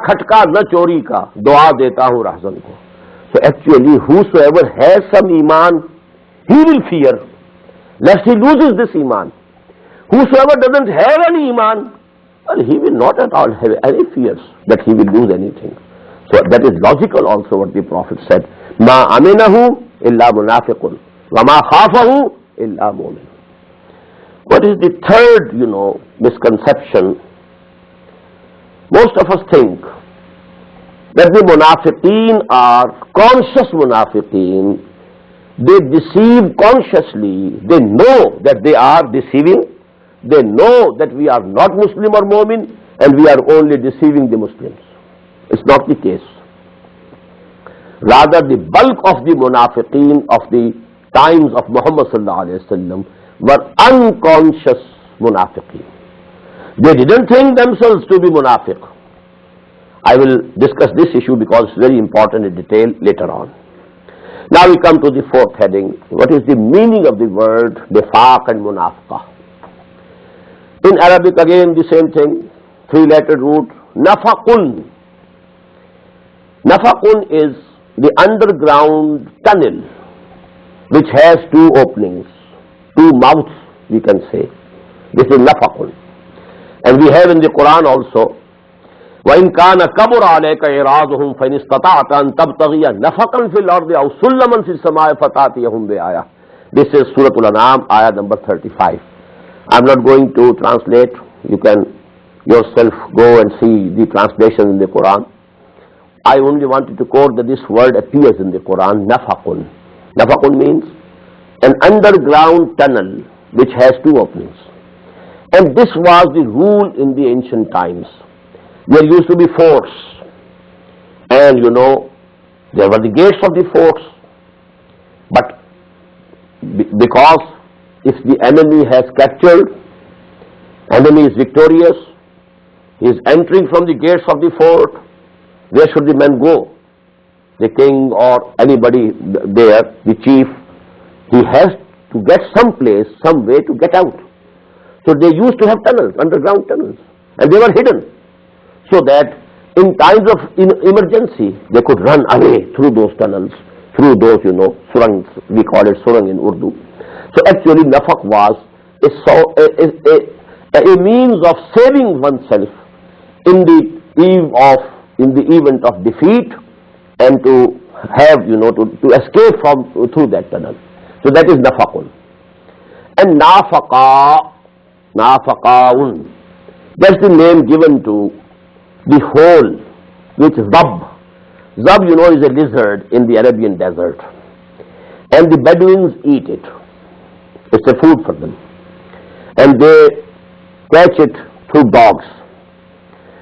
खटका न चोरी का, दुआ देता हूं रहजन को. So actually, whosoever has some iman, he will fear lest he loses this iman. Whosoever doesn't have any iman, well, he will not at all have any fears that he will lose anything. So that is logical also what the Prophet said. Ma aminahu illa munafiqun, wa ma khafahu illa mu'min. What is the third, misconception? Most of us think that the munafiqeen are conscious munafiqeen. They deceive consciously. They know that they are deceiving. They know that we are not Muslim or Momin and we are only deceiving the Muslims. It's not the case. Rather, the bulk of the munafiqeen of the times of Muhammad sallallahu alaihi wasallam were unconscious munafiqeen. They didn't think themselves to be munafiq. I will discuss this issue because it's very important in detail later on. Now we come to the fourth heading. What is the meaning of the word Nifaaq and Munafiqah? In Arabic again the same thing, three-lettered root, Nafaqun. Nafaqun is the underground tunnel which has two openings, two mouths we can say. This is Nafaqun. And we have in the Quran also, وَإِنْ كَانَ كَبُرَ عَلَيْكَ إِعْرَاضُهُمْ فَإِنِ اسْتَطَعْتَ أَنْ تَبْتَغِيَ نَفَقًا فِي الْأَرْضِ أَوْ سُلَّمًا فِي السَّمَاءِ فَتَأْتِيَهُمْ بِآيَةٍ. This is Surah Al-An'am, ayah number 35. I'm not going to translate. You can yourself go and see the translation in the Quran. I only wanted to quote that this word appears in the Quran, Nafaqun. Nafaqun means an underground tunnel which has two openings. And this was the rule in the ancient times. There used to be forts, and there were the gates of the forts, but because if the enemy has captured, enemy is victorious, he is entering from the gates of the fort, where should the men go? The king or anybody there, the chief, he has to get some place, some way to get out. So they used to have tunnels, underground tunnels, and they were hidden, so that in times of emergency, they could run away through those tunnels, through those, surangs, we call it surang in Urdu. So actually, nafaq was a means of saving oneself in the event of defeat, and to have, to escape through that tunnel. So that is nafaqun. And nafaqaun, that's the name given to the hole which Zab. Zab, is a lizard in the Arabian desert. And the Bedouins eat it. It's a food for them. And they catch it through dogs.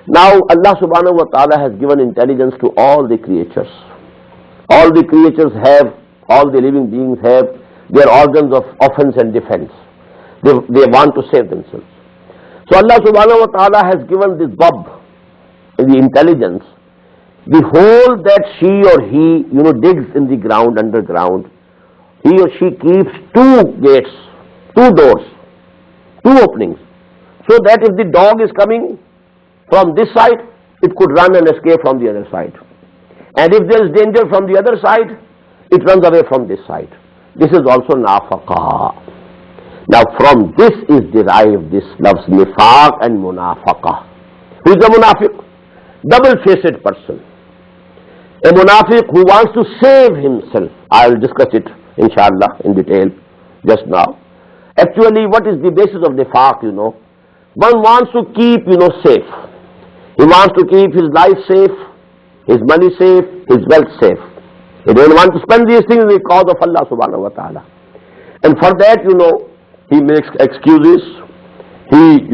Now Allah subhanahu wa ta'ala has given intelligence to all the creatures. All the creatures have, all the living beings have their organs of offense and defense. They want to save themselves. So Allah subhanahu wa ta'ala has given this Zab, the intelligence, the hole that she or he, digs in the ground, underground, he or she keeps two gates, two doors, two openings, so that if the dog is coming from this side, it could run and escape from the other side. And if there is danger from the other side, it runs away from this side. This is also nafaqah. Now from this is derived this loves Nifaaq and Munafaqah. Who is the Munafiq? Double-faced person. A Munafiq who wants to save himself. I will discuss it inshallah in detail just now. Actually, what is the basis of Nifaaq, One wants to keep, safe. He wants to keep his life safe, his money safe, his wealth safe. He doesn't want to spend these things in the cause of Allah subhanahu wa ta'ala. And for that, he makes excuses. He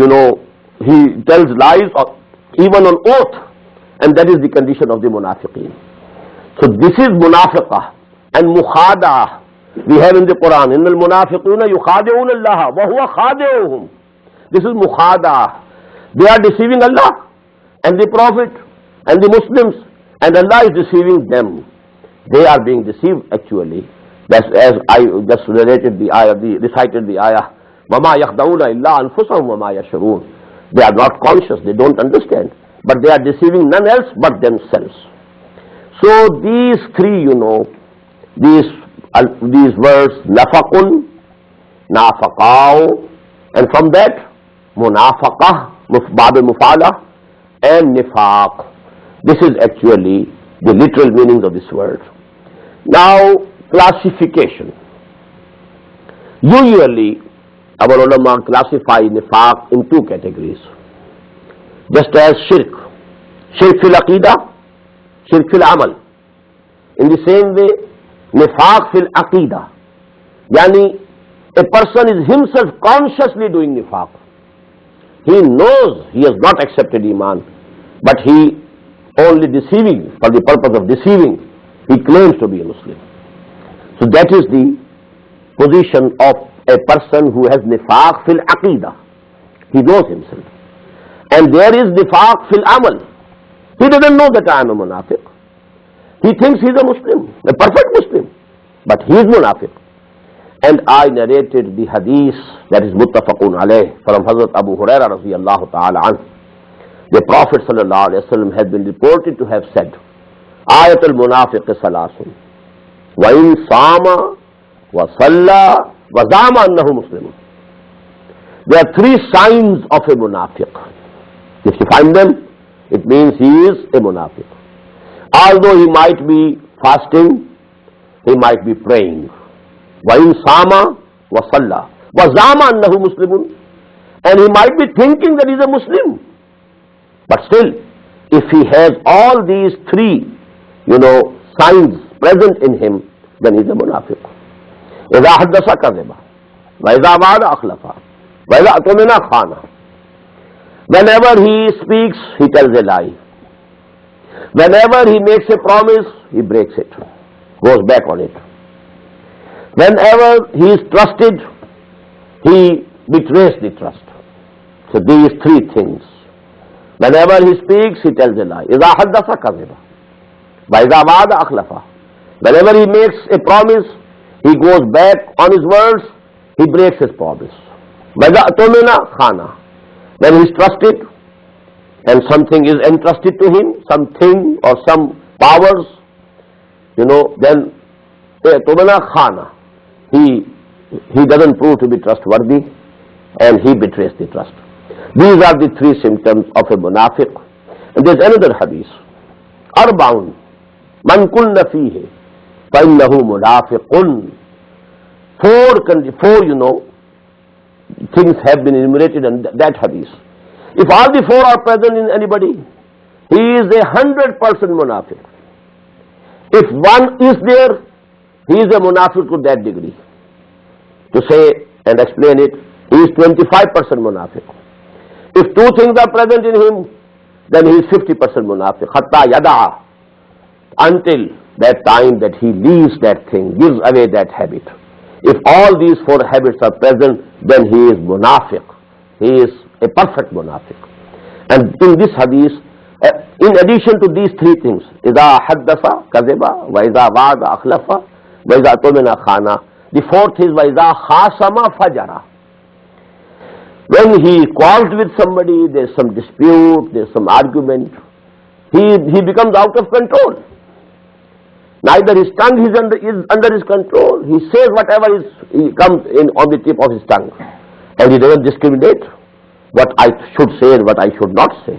tells lies, or even on oath. And that is the condition of the munafiqeen. So this is munafiqah and mukhada'ah. We have in the Quran, إِنَّ الْمُنَافِقُونَ يُخَادِعُونَ اللَّهَ وَهُوَ خَادِعُهُمْ. This is mukhada'ah. They are deceiving Allah and the Prophet and the Muslims, and Allah is deceiving them. They are being deceived actually. That's as I just recited the ayah, وَمَا يَخْدَعُونَ إِلَّا أَنفُسَهُمْ وَمَا يَشْعُرُونَ. They are not conscious, they don't understand. but they are deceiving none else but themselves. So these three, these words, nafaqun, nafaqaw, and from that, munafaqah, bab mufala, and nifaq. This is actually the literal meanings of this word. Now, classification. Usually, our ulama classify nifaq in two categories. Just as shirk. Shirk fil aqidah, shirk fil amal. In the same way, nifaq fil aqidah. Yani, a person is himself consciously doing nifaq. He knows he has not accepted iman, but he only deceiving, for the purpose of deceiving, he claims to be a Muslim. So that is the position of a person who has nifaq fil aqidah. He knows himself. And there is nifaq fil amal. He doesn't know that I am a munafiq. He thinks he is a Muslim, a perfect Muslim, but he is munafiq. And I narrated the hadith that is muttafaqun alayh from Hazrat Abu Hurairah radiyallahu ta'ala anhu. The Prophet sallallahu alayhi wa sallam has been reported to have said, Ayatul munafiq salasun, wa in sama, wa salla, wa zama annahu muslimun. There are three signs of a munafiq. If you find them, it means he is a munafiq. Although he might be fasting, he might be praying. وَإِن صَامَ وَصَلَّى وَزَعَمَ أَنَّهُ مُسْلِمٌ, and he might be thinking that he is a Muslim. But still, if he has all these three, signs present in him, then he is a munafiq. إِذَا حَدَّثَ كَذِبَ وَإِذَا وَعَدَ أَخْلَفَ وَإِذَا أَؤْتَمَنَ خَانَ. Whenever he speaks, he tells a lie. Whenever he makes a promise, he breaks it, goes back on it. Whenever he is trusted, he betrays the trust. So these three things. Whenever he speaks, he tells a lie. إِذَا حَدَّثَ كَذِبَ وَإِذَا وَعَدَ أَخْلَفَ. Whenever he makes a promise, he goes back on his words, he breaks his promise. وَإِذَا أَؤْتُمِنَ خَانَ. When he is trusted and something is entrusted to him, something or some powers, then أَؤْتُمِنَ خَانَ. He doesn't prove to be trustworthy and he betrays the trust. These are the three symptoms of a munafiq. And there's another hadith. Arbaun man kunna fihi fa innahu munafiqun. Four, things have been enumerated in that hadith. If all the four are present in anybody, he is 100% munafiq. If one is there, he is a munafiq to that degree. To say and explain it, he is 25% munafiq. If two things are present in him, then he is 50% munafiq. Hatta yada'a, until that time that he leaves that thing, gives away that habit. If all these four habits are present, then he is munafiq. He is a perfect munafiq. And in this hadith, in addition to these three things, إِذَا حَدَّثَ كَذِبَ وَإِذَا وَعَدَ أَخْلَفَ وَإِذَا أُؤْتُمِنَ خَانَ. The fourth is وَإِذَا خَاصَمَ فَجَرَ. When he quarrels with somebody, there is some dispute, there is some argument, he becomes out of control. Neither his tongue is under his control. He says whatever comes in on the tip of his tongue, and he doesn't discriminate what I should say and what I should not say,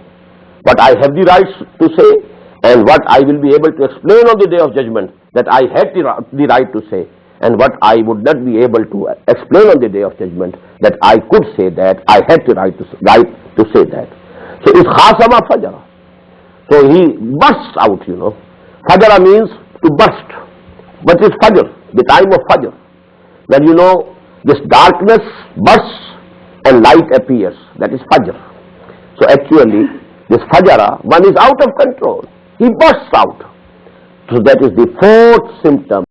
what I have the rights to say and what I will be able to explain on the day of judgment that I had the right to say, and what I would not be able to explain on the day of judgment that I could say that, I had the right to say that. So it's khasama fajara. So he bursts out, Fajara means to burst. But it's fajr, the time of fajr. When this darkness bursts and light appears, that is fajr. So actually, this fajara, one is out of control. He bursts out. So that is the fourth symptom.